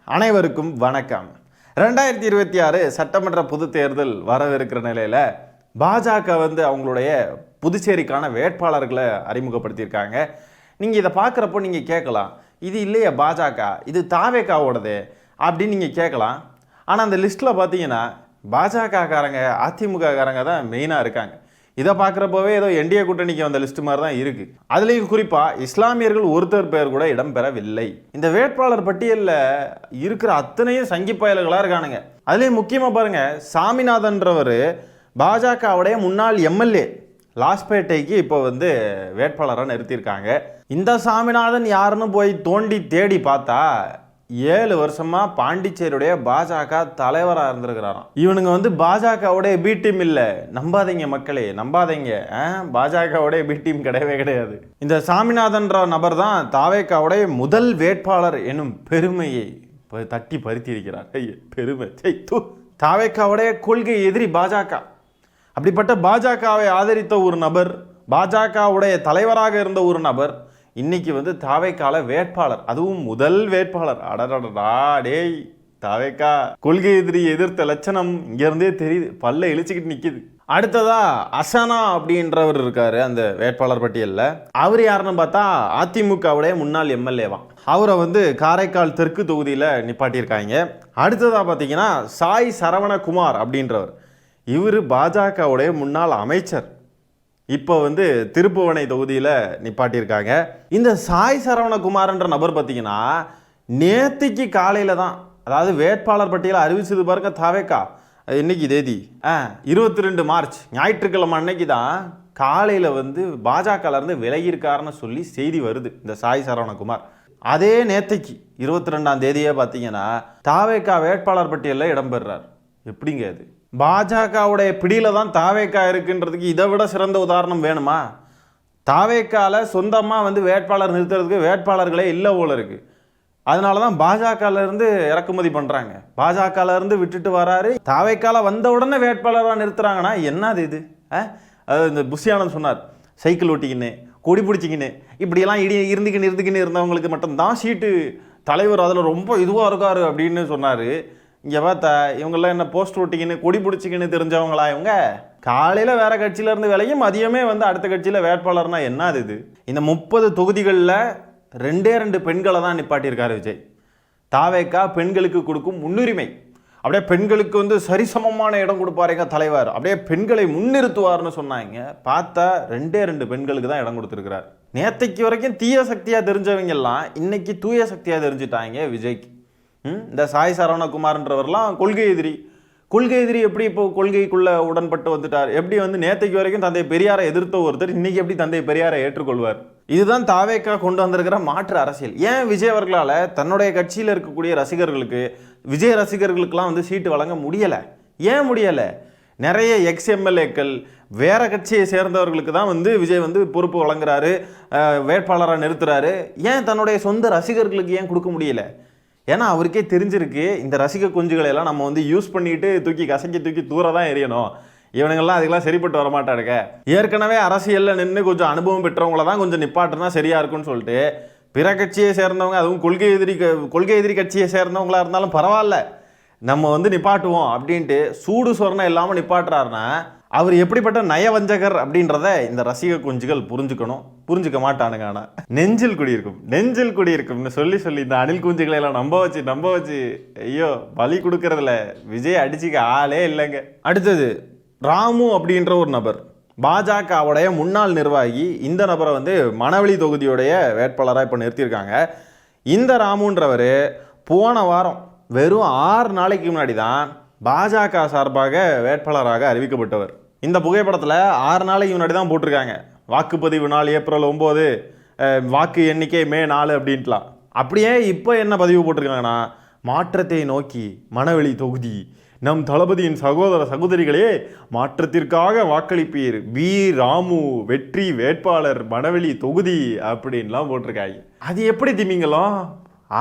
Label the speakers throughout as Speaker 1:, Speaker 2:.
Speaker 1: அனைவருக்கும் வணக்கம். 2026 சட்டமன்ற பொது தேர்தல் வரவிருக்கிற நிலையில் பாஜக அவங்களுடைய புதுச்சேரிக்கான வேட்பாளர்களை அறிமுகப்படுத்தியிருக்காங்க. நீங்கள் இதை பார்க்குறப்போ நீங்கள் கேட்கலாம், இது இல்லையா பாஜக, இது தாவேகாவோடது அப்படின்னு நீங்கள் கேட்கலாம். ஆனால் அந்த லிஸ்ட்டில் பார்த்தீங்கன்னா பாஜகக்காரங்க அதிமுககாரங்க தான் மெயினாக இருக்காங்க. இதை பார்க்குறப்போவே ஏதோ என்டிஏ கூட்டணிக்கு வந்த லிஸ்ட் மாதிரி தான் இருக்குது. அதுலேயும் குறிப்பாக இஸ்லாமியர்கள் ஒருத்தர் பேர் கூட இடம்பெறவில்லை. இந்த வேட்பாளர் பட்டியலில் இருக்கிற அத்தனையும் சங்கி பயல்களாக இருக்கானுங்க. அதுலேயும் முக்கியமாக பாருங்கள், சாமிநாதன்றவர் பாஜகவுடைய முன்னாள் எம்எல்ஏ லாஸ்பேட்டைக்கு இப்போ வேட்பாளராக நிறுத்தியிருக்காங்க. இந்த சாமிநாதன் யாருன்னு போய் தோண்டி தேடி பார்த்தா 7 வருஷமா பாண்டிச்சேரியுடைய பாஜக தலைவராக இருந்திருக்கிறாராம். இவனுங்க பாஜகவுடைய பி டீம் இல்லை. நம்பாதீங்க மக்களே, நம்பாதீங்க. பாஜகவுடைய பி டீம் கிடையவே கிடையாது. இந்த சாமிநாதன்ற நபர் தான் தாவேகாவுடைய முதல் வேட்பாளர் எனும் பெருமையை தட்டி பறித்திருக்கிறார். பெருமை. தாவேகாவுடைய கொள்கை எதிரி பாஜக. அப்படிப்பட்ட பாஜகவை ஆதரித்த ஒரு நபர், பாஜகவுடைய தலைவராக இருந்த ஒரு நபர் இன்னைக்கு தாவேகால வேட்பாளர், அதுவும் முதல் வேட்பாளர். அடடடா டேய், தாவேகா கொள்கை எதிரி எதிர்த்த லட்சணம் இங்கிருந்தே தெரியுது, பல்ல இழிச்சுக்கிட்டு நிக்குது. அடுத்ததா அசனா அப்படின்றவர் இருக்காரு அந்த வேட்பாளர் பட்டியலில். அவர் யாருன்னு பார்த்தா அதிமுகவுடைய முன்னாள் எம்எல்ஏவான். அவரை காரைக்கால் தெற்கு தொகுதியில் நிப்பாட்டியிருக்காங்க. அடுத்ததா பார்த்தீங்கன்னா சாய் சரவணகுமார் அப்படின்றவர். இவர் பாஜகவுடைய முன்னாள் அமைச்சர். இப்போ திருப்புவனை தொகுதியில் நிப்பாட்டியிருக்காங்க. இந்த சாய் சரவணகுமார்ன்ற நபர் பார்த்தீங்கன்னா நேத்திக்கு காலையில் தான், அதாவது வேட்பாளர் பட்டியலை அறிவிச்சது பாருங்க தாவேகா. இன்னைக்கு தேதி 22 மார்ச் ஞாயிற்றுக்கிழமை அன்னைக்கு தான் காலையில் பாஜகலேருந்து விலகியிருக்காருன்னு சொல்லி செய்தி வருது இந்த சாய் சரவணகுமார். அதே நேத்தைக்கு 22ஆம் தேதியே பார்த்தீங்கன்னா தாவேகா வேட்பாளர் பட்டியலில் இடம்பெறார். எப்படிங்க அது? பாஜகவுடைய பிடியில தான் தாவேகா இருக்குன்றதுக்கு இதை விட சிறந்த உதாரணம் வேணுமா? தாவேக்கால சொந்தமாக வேட்பாளர் நிறுத்துறதுக்கு வேட்பாளர்களே இல்லை போல இருக்கு. அதனால தான் பாஜகலேருந்து இறக்குமதி பண்ணுறாங்க. பாஜகலேருந்து விட்டுட்டு வராரு, தாவேக்கால வந்த உடனே வேட்பாளராக நிறுத்துறாங்கன்னா என்னது இது? அது இந்த புஷியானந்த் சொன்னார், சைக்கிள் ஓட்டிக்கின்னு கொடி பிடிச்சிக்கின்னு இப்படியெல்லாம் இருந்துக்கின்னு இருந்தவங்களுக்கு மட்டும்தான் சீட்டு, தலைவர் அதில் ரொம்ப இதுவாக இருக்காரு அப்படின்னு சொன்னார். இங்கே பார்த்தா இவங்கெல்லாம் என்ன போஸ்ட் ஓட்டிக்கின்னு கொடி பிடிச்சிக்கின்னு தெரிஞ்சவங்களா? இவங்க காலையில் வேற கட்சியிலேருந்து விலையும் மதியமே அடுத்த கட்சியில் வேட்பாளர்னா என்ன இது? இந்த 30 தொகுதிகளில் 2 பெண்களை தான் நிப்பாட்டியிருக்காரு விஜய். தாவேகா பெண்களுக்கு கொடுக்கும் முன்னுரிமை, அப்படியே பெண்களுக்கு சரிசமமான இடம் கொடுப்பாருங்க தலைவர், அப்படியே பெண்களை முன்னிறுத்துவார்னு சொன்னாங்க. பார்த்தா 2 பெண்களுக்கு தான் இடம் கொடுத்துருக்கிறார். நேற்றைக்கு வரைக்கும் தீய சக்தியாக தெரிஞ்சவங்கெல்லாம் இன்னைக்கு தூய சக்தியாக தெரிஞ்சுட்டாங்க விஜய்க்கு. இந்த சாய் சரவணகுமார்ன்றவர்லாம் கொள்கை எதிரி எப்படி இப்போ கொள்கைக்குள்ளே உடன்பட்டு வந்துட்டார்? எப்படி நேற்றைக்கு வரைக்கும் தந்தை பெரியாரை எதிர்த்த ஒருத்தர் இன்னைக்கு எப்படி தந்தை பெரியாரை ஏற்றுக்கொள்வார்? இதுதான் தாவேகா கொண்டு வந்திருக்கிற மாற்று அரசியல். ஏன் விஜய் அவர்களால் தன்னுடைய கட்சியில் இருக்கக்கூடிய ரசிகர்களுக்கு, விஜய் ரசிகர்களுக்கெல்லாம் சீட்டு வழங்க முடியலை? ஏன் முடியலை? நிறைய எக்ஸ்எம்எல்ஏக்கள் வேற கட்சியை சேர்ந்தவர்களுக்கு தான் விஜய் பொறுப்பு வழங்குறாரு, வேட்பாளராக நிறுத்துறாரு. ஏன் தன்னுடைய சொந்த ரசிகர்களுக்கு ஏன் கொடுக்க முடியல? ஏன்னா அவருக்கே தெரிஞ்சிருக்கு, இந்த ரசிக குஞ்சுகளை எல்லாம் நம்ம யூஸ் பண்ணிட்டு தூக்கி தூர தான் எறியணும். இவனுங்கெல்லாம் அதுக்கெல்லாம் சரிப்பட்டு வரமாட்டாருங்க. ஏற்கனவே அரசியலில் நின்று கொஞ்சம் அனுபவம் பெற்றவங்கள தான் கொஞ்சம் நிப்பாட்டுனா சரியா இருக்குன்னு சொல்லிட்டு பிற கட்சியை சேர்ந்தவங்க, அதுவும் கொள்கை எதிரி கட்சியை சேர்ந்தவங்களா இருந்தாலும் பரவாயில்ல, நம்ம நிப்பாட்டுவோம் அப்படின்ட்டு சூடு சொரணம் இல்லாமல் நிப்பாட்டுறாருன்னா அவர் எப்படிப்பட்ட நயவஞ்சகர் அப்படின்றத இந்த ரசிக குஞ்சுகள் புரிஞ்சுக்க மாட்டானுங்க. ஆனால் நெஞ்சில் குடியிருக்கும்னு சொல்லி இந்த அணில் குஞ்சுகளை எல்லாம் நம்ப வச்சு ஐயோ பலி கொடுக்கறதுல விஜய் அடிச்சுக்க ஆளே இல்லைங்க. அடுத்தது ராமு அப்படின்ற ஒரு நபர், பாஜகவுடைய முன்னாள் நிர்வாகி. இந்த நபரை மணவெளி தொகுதியுடைய வேட்பாளராக இப்போ நிறுத்தியிருக்காங்க. இந்த ராமுன்றவர் போன வாரம் வெறும் 6 நாளைக்கு முன்னாடி தான் பாஜக சார்பாக வேட்பாளராக அறிவிக்கப்பட்டவர். இந்த புகைப்படத்தில் 6 நாளைக்கு முன்னாடி தான் போட்டிருக்காங்க. வாக்குப்பதிவு நாள் ஏப்ரல் 9, வாக்கு எண்ணிக்கை மே 4 அப்படின்ட்டுலாம். அப்படியே இப்போ என்ன பதிவு போட்டிருக்காங்கன்னா, மாற்றத்தை நோக்கி மணவெளி தொகுதி, நம் தளபதியின் சகோதர சகோதரிகளே மாற்றத்திற்காக வாக்களிப்பீர், வி ராமு வெற்றி வேட்பாளர் மணவெளி தொகுதி அப்படின்லாம் போட்டிருக்காங்க. அது எப்படி திமிங்கலம்?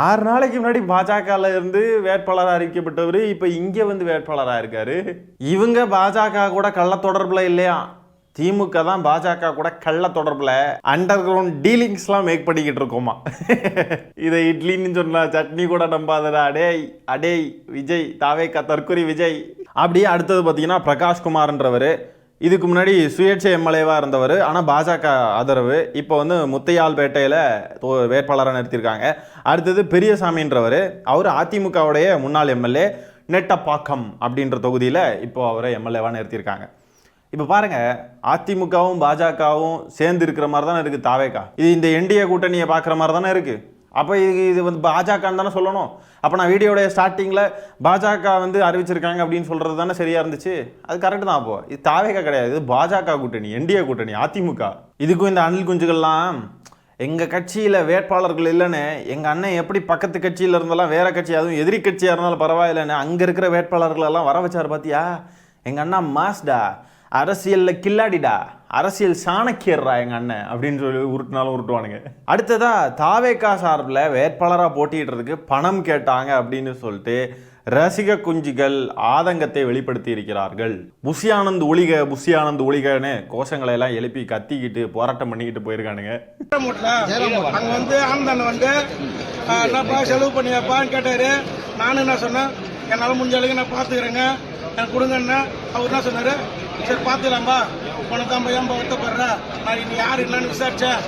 Speaker 1: 6 நாளைக்கு முன்னாடி பாஜகல இருந்து வேட்பாளராக அறிவிக்கப்பட்டவர் இப்போ இங்கே வேட்பாளராக இருக்காரு. இவங்க பாஜக கூட கள்ள தொடர்புல இல்லையா? திமுக தான் பாஜக கூட கள்ள தொடர்பில் அண்டர் கிரவுண்ட் டீலிங்ஸ்லாம் மேக் பண்ணிக்கிட்டு இருக்கோமா. இதை இட்லின்னு சொன்னா சட்னி கூட நம்பாதடா. அடேய் அடேய் விஜய் தாவேக்கா தற்கொலை விஜய். அப்படியே அடுத்தது பார்த்தீங்கன்னா பிரகாஷ்குமார்ன்றவர் இதுக்கு முன்னாடி சுயேட்சை எம்எல்ஏவாக இருந்தவர், ஆனால் பாஜக ஆதரவு. இப்போ வந்து முத்தையால்பேட்டையில் வேட்பாளராக நிறுத்தியிருக்காங்க. அடுத்தது பெரியசாமின்றவர், அவர் அதிமுகவுடைய முன்னாள் எம்எல்ஏ, நெட்டப்பாக்கம் அப்படின்ற தொகுதியில் இப்போ அவரை எம்எல்ஏவாக நிறுத்தியிருக்காங்க. இப்போ பாருங்கள், அதிமுகவும் பாஜகவும் சேர்ந்து இருக்கிற மாதிரி தானே இருக்குது தாவேக்கா. இது இந்த என்டிஏ கூட்டணியை பார்க்குற மாதிரி தானே இருக்குது. அப்போ இது வந்து பாஜகன்னு தானே சொல்லணும். அப்போ நான் வீடியோடைய ஸ்டார்டிங்கில் பாஜக வந்து அறிவிச்சிருக்காங்க அப்படின்னு சொல்கிறது தானே சரியாக இருந்துச்சு. அது கரெக்டு தான். அப்போது இது தாவேக்கா கிடையாது, இது பாஜக கூட்டணி, என்டிஏ கூட்டணி, அதிமுக. இதுக்கும் இந்த அணில் குஞ்சுகள்லாம் எங்கள் கட்சியில் வேட்பாளர்கள் இல்லைன்னு எங்கள் அண்ணன் எப்படி பக்கத்து கட்சியில் இருந்தாலும் வேறு கட்சி, அதுவும் எதிரி கட்சியாக இருந்தாலும் பரவாயில்லைன்னு அங்கே இருக்கிற வேட்பாளர்களெல்லாம் வர வச்சார் பார்த்தியா. எங்கள் அண்ணா மாஸ்டா, அரசியலில் கில்லாடிடா, அரசியல் சாணக்கியர்ரா எங்கள் அண்ணன் அப்படின்னு சொல்லி உருட்டினாலும் உருட்டுவானுங்க. அடுத்ததா தாவேக்கா சார்பில் வேட்பாளராக போட்டியிடுறதுக்கு பணம் கேட்டாங்க அப்படின்னு சொல்லிட்டு ரசிக குஞ்சுகள் ஆதங்கத்தை வெளிப்படுத்தி இருக்கிறார்கள். புஷி ஆனந்த் ஒளிக, புஷி ஆனந்த் ஒளிகன்னு கோஷங்களை எல்லாம் எழுப்பி கத்திக்கிட்டு போராட்டம் பண்ணிக்கிட்டு போயிருக்கானுங்க.
Speaker 2: அங்க வந்து ஆனந்தன் வந்து என்னப்பா செலவு பண்ணியாப்பான்னு கேட்டாரு. நானும் என்ன சொன்னேன், என்னால் முடிஞ்ச அளவுக்கு நான் பார்த்துக்கிறேங்க, எனக்கு கொடுங்கன்னு. அவர் என்ன சொன்னாரு, சரி பார்த்துக்கலாம்பா, உனக்கு தான் ஏன்பா வருத்தப்படுற, நான் இன்னும் யார் என்னன்னு விசாரிச்சேன்,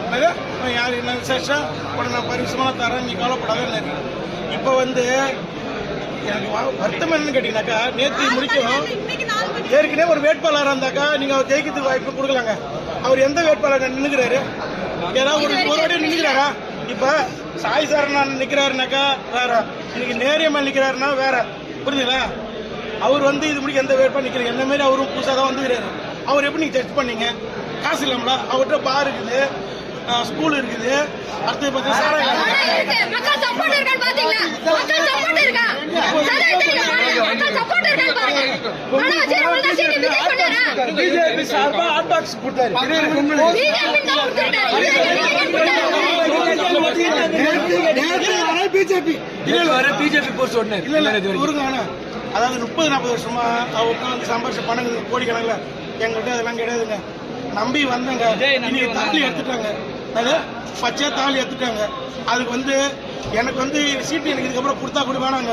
Speaker 2: நான் யார் என்னன்னு விசாரிச்சேன், உனக்கு நான் பரிசுமான தரேன், நீ கவலைப்படாத. இப்போ வந்து எனக்கு வருத்தம் என்னன்னு கேட்டீங்கன்னாக்கா, நேற்று முடிக்கும் ஏற்கனவே ஒரு வேட்பாளராக இருந்தாக்கா நீங்கள் அவர் ஜெயிக்கிறதுக்கு வாய்ப்பு கொடுக்கலாங்க. அவர் எந்த வேட்பாளர் நின்றுக்கிறாரு, ஏதாவது ஒரு வாட்டி நின்றுக்கிறாரா? இப்போ சாய் சாரன் நிற்கிறாருனாக்கா வேற, இன்னைக்கு நேரியம்மா நிற்கிறாருன்னா வேற, புரிஞ்சுங்களா? அவர் வந்து இது முடிக்க எந்த வேட்பாளர் நிற்கிறீங்க, என்ன மாதிரி அவரும் புதுசாக தான் வந்துக்கிறாரு. அவர் எப்படி நீங்கள் டெஸ்ட் பண்ணீங்க? காசு இல்லாமலா? அவர்கிட்ட பார் இருக்குது, ஸ்கூல் இருக்குது, அடுத்தது பிஜேபி சார்பா ஹாட் பாக்ஸ் கொடுத்தாரு. அதாவது 30-40 வருஷமா அவருக்கு வந்து சம்பாரிச்ச பணம் கோடிக்கணக்கில், எங்கள்கிட்ட அதெல்லாம் கிடையாதுங்க. நம்பி வந்தங்க, இன்னைக்கு தாலி எடுத்துட்டாங்க, பச்சை தாலி எடுத்துட்டாங்க. அதுக்கு வந்து எனக்கு வந்து சீட்டு எனக்கு இதுக்கப்புறம் கொடுத்தா கூட வேணாங்க.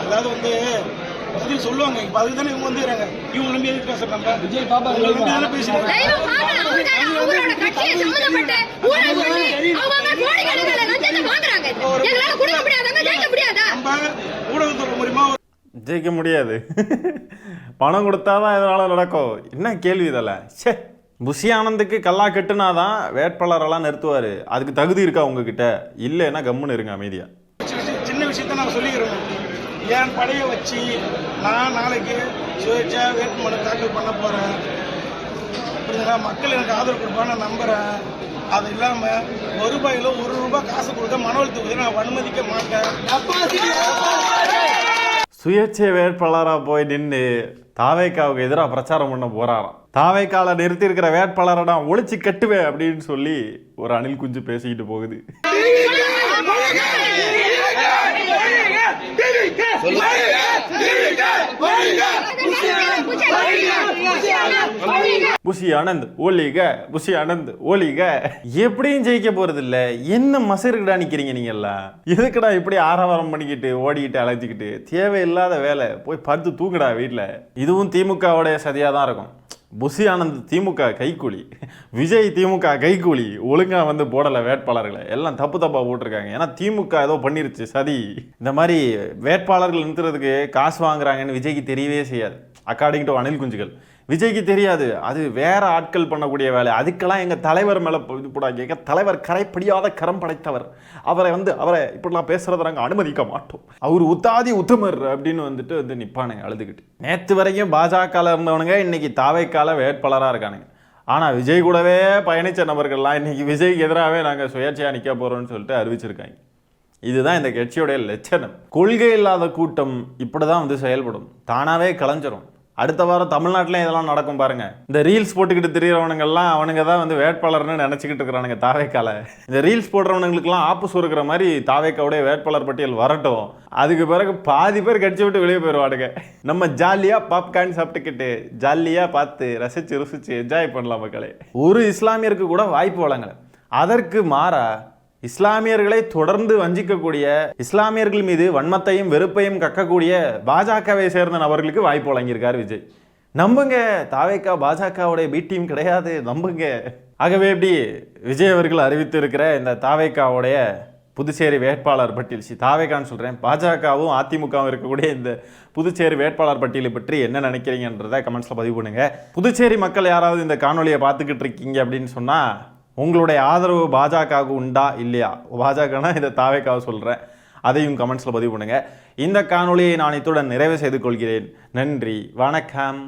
Speaker 2: அதாவது வந்து பதில் சொல்லுவாங்க. இப்ப அதுக்கு தானே இவங்க வந்துடுறாங்க. இவங்க நம்பி எதுக்கு பேசுறாங்க? விஜய் பாபா நம்பி தானே பேசுறாங்க. ஊடகத்தோட மூலமா
Speaker 1: ஜெயிக்க முடியாது. பணம் கொடுத்தாதான் இதனால நடக்கும். என்ன கேள்வி இதெல்லாம்? சே, புஷி ஆனந்துக்கு கல்லா கட்டுனாதான் வேட்பாளரெல்லாம் நிறுத்துவாரு. அதுக்கு தகுதி இருக்கா உங்ககிட்ட? இல்லைன்னா கம்முன்னு இருங்க, அமைதியா.
Speaker 2: சின்ன விஷயத்த நான் சொல்லிக்கிறேன். என் படையை வச்சு நான் நாளைக்கு சுயேட்சா வேட்புமனு தாக்கல் பண்ண போறேன். புரியுதுங்களா? மக்கள் எனக்கு ஆதரவு கொடுப்பான்னு நான் நம்புறேன். அது இல்லாம ₹1 1 காசு கொடுக்க மன அழுத்தத்தை நான் அனுமதிக்க மாட்டேன்.
Speaker 1: சுயேட்சை வேட்பாளராக போய் நின்று தாவேக்காவுக்கு எதிராக பிரச்சாரம் பண்ண போறாராம். தாவேக்கால நிறுத்தி இருக்கிற வேட்பாளரை நான் ஒழிச்சு கட்டுவேன் அப்படின்னு சொல்லி ஒரு அணில் குஞ்சு பேசிக்கிட்டு போகுது. புஷி ஆனந்த் ஒலிக, புஷி ஆனந்த் ஒலிக. எப்படியும் ஜெயிக்க போறது இல்ல. என்ன மசருக்குடா நிக்கிறீங்க நீங்க எல்லாம்? எதுக்குடா இப்படி ஆரவாரம் பண்ணிக்கிட்டு ஓடிக்கிட்டு அழைச்சிக்கிட்டு? தேவையில்லாத வேலை, போய் படுத்து தூங்குடா வீட்டுல. இதுவும் திமுகவுடைய சதியா தான் இருக்கும். புஷி ஆனந்த் திமுக கைக்கூலி, விஜய் திமுக கைக்கூலி. ஒழுங்கா வந்து போடலை வேட்பாளர்களை, எல்லாம் தப்பா போட்டிருக்காங்க. ஏன்னா திமுக ஏதோ பண்ணிருச்சு சதி. இந்த மாதிரி வேட்பாளர்கள் நிறுத்துறதுக்கு காசு வாங்குறாங்கன்னு விஜய்க்கு தெரியவே செய்யாது. அக்கார்டிங் டு அணில் குஞ்சுகள் விஜய்க்கு தெரியாது. அது வேற ஆட்கள் பண்ணக்கூடிய வேலை. அதுக்கெல்லாம் எங்கள் தலைவர் மேலே இது போடாங்க. எங்கள் தலைவர் கரைப்படியாத கரம் படைத்தவர். அவரை இப்படிலாம் பேசுறதை நாங்கள் அனுமதிக்க மாட்டோம். அவர் உத்தாதி உத்தமர் அப்படின்னு வந்து நிற்பானுங்க அழுதுகிட்டு. நேற்று வரைக்கும் பாஜகவில் இருந்தவனுங்க இன்னைக்கு தாவேக்கால வேட்பாளராக இருக்கானுங்க. ஆனால் விஜய் கூடவே பயணித்த நபர்கள்லாம் இன்னைக்கு விஜய்க்கு எதிராகவே நாங்கள் சுயேட்சையாக நிற்க போகிறோம்னு சொல்லிட்டு அறிவிச்சிருக்காங்க. இதுதான் இந்த கட்சியோடைய லட்சணம். கொள்கை இல்லாத கூட்டம் இப்படி தான் வந்து செயல்படும். தானாகவே கலைஞ்சிரும். அடுத்த வாரம் தமிழ்நாட்டிலையும் இதெல்லாம் நடக்கும் பாருங்க. இந்த ரீல்ஸ் போட்டுக்கிட்டு திரியறவனுங்கெல்லாம் அவனுங்க தான் வந்து வேட்பாளர்னு நினைச்சுக்கிட்டு இருக்கிறானுங்க தாவேக்கால. இந்த ரீல்ஸ் போடுறவனுங்களுக்குலாம் ஆப்பு இருக்கிற மாதிரி தாவேக்காவுடைய வேட்பாளர் பட்டியல் வரட்டும். அதுக்கு பிறகு பாதி பேர் கட்சி விட்டு வெளியே போயிடுவானுங்க. நம்ம ஜாலியா பாப்கார்ன் சாப்பிட்டுக்கிட்டு ஜாலியா பார்த்து ரசிச்சு ருசிச்சு என்ஜாய் பண்ணலாம் மக்களே. ஒரு இஸ்லாமியருக்கு கூட வாய்ப்பு வழங்கல. அதற்கு மாறா இஸ்லாமியர்களை தொடர்ந்து வஞ்சிக்கக்கூடிய, இஸ்லாமியர்கள் மீது வன்மத்தையும் வெறுப்பையும் கக்கக்கூடிய பாஜகவை சேர்ந்த நபர்களுக்கு வாய்ப்பு வழங்கியிருக்காரு விஜய். நம்புங்க, தாவேக்கா பாஜகவுடைய பி டீம் கிடையாது, நம்புங்க. ஆகவே எப்படி விஜய் அவர்கள் அறிவித்து இருக்கிற இந்த தாவேக்காவுடைய புதுச்சேரி வேட்பாளர் பட்டியல், தாவேக்கான்னு சொல்கிறேன், பாஜகவும் அதிமுகவும் இருக்கக்கூடிய இந்த புதுச்சேரி வேட்பாளர் பட்டியலை பற்றி என்ன நினைக்கிறீங்கன்றதை கமெண்ட்ஸில் பதிவு பண்ணுங்க. புதுச்சேரி மக்கள் யாராவது இந்த காணொலியை பார்த்துக்கிட்டு இருக்கீங்க அப்படின்னு சொன்னால் உங்களுடைய ஆதரவு பாஜகவுக்கு உண்டா இல்லையா? பாஜகனா இந்த தாவேக்காவை சொல்கிறேன், அதையும் கமெண்ட்ஸில் பதிவு பண்ணுங்கள். இந்த காணொலியை நான் இத்துடன் நிறைவு செய்து கொள்கிறேன். நன்றி, வணக்கம்.